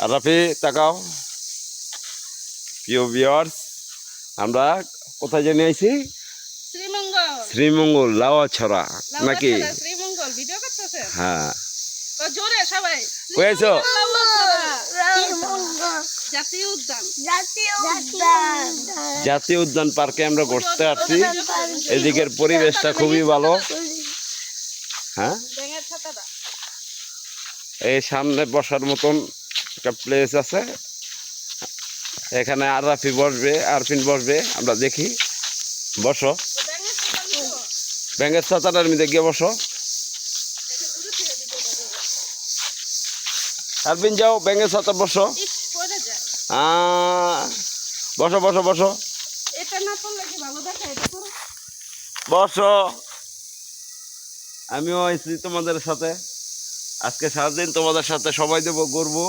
আর রাফি তাকাও, প্রিয় ভিউয়ার্স, আমরা কোথায় জানি আইছি? শ্রীমঙ্গল। শ্রীমঙ্গল লাউয়াছড়া নাকি? শ্রীমঙ্গল ভিডিও করতেছেন? হ্যাঁ। তো জোরে সবাই। কই আইছো? জাতীয় উদ্যান। জাতীয় উদ্যান পার্কে আমরা ঘুরতে আসছি। এদিকের পরিবেশটা খুবই ভালো। হ্যাঁ, এই সামনে বসার মতন একটা প্লেস আছে, এখানে আর রাফি বসবে, আরফিন বসবে, আমরা দেখি। বসো, ব্যাঙের ছাতাটার মধ্যে গিয়ে বসো। আরফিন যাও, ব্যাঙের ছাতা বসো। বসো বসো বসো বসো। আমিও আইছি তোমাদের সাথে, আজকে সারাদিন তোমাদের সাথে সময় দেবো, ঘুরবো।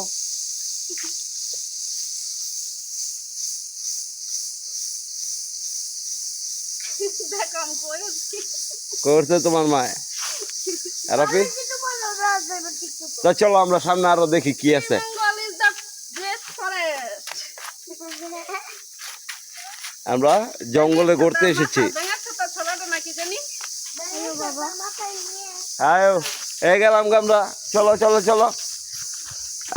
করছে তোমার মায় রাফি। তো চলো আমরা সামনে আরো দেখি কি আছে। আমরা জঙ্গলে ঘুরতে এসেছি। এই গেলাম আমরা, চলো চলো চলো।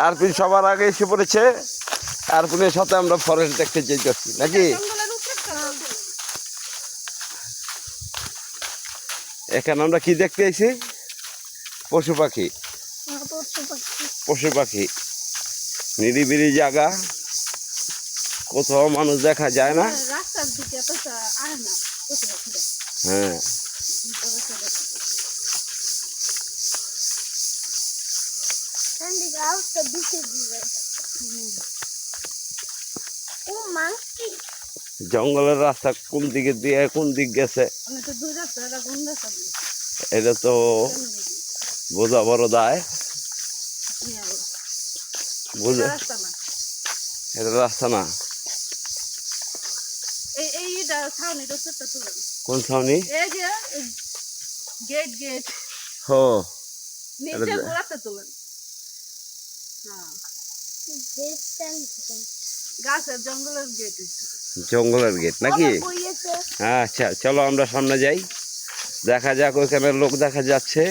আরফিন সবার আগে এসে পড়েছে, আরফিনের সাথে আমরা ফরেস্ট দেখতে চাইতেছি নাকি? এখানে আমরা কি দেখতে আইছি? পশু পাখি। পশু পাখি, নিরিবিলি জায়গা, কোথাও মানুষ দেখা যায় না। হ্যাঁ, জঙ্গলের রাস্তা কোন দিকে দিয়ে কোন দিক গেছে এটা তো বোঝা বড় দায়। বুঝে এটা রাস্তা না। কোন ছাউনি? হো, জঙ্গলের গেট নাকি? আচ্ছা চলো আমরা সামনে যাই, দেখা যাক। ওইখানে লোক দেখা যাচ্ছে,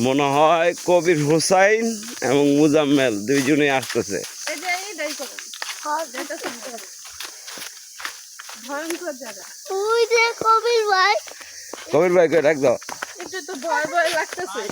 মনে হয় কবির হুসাইন এবং মুজাম্মেল দুইজনে আসতেছে। কবির ভাই কই ডাক দাও। একটু তো ভয় ভয় লাগতেছে।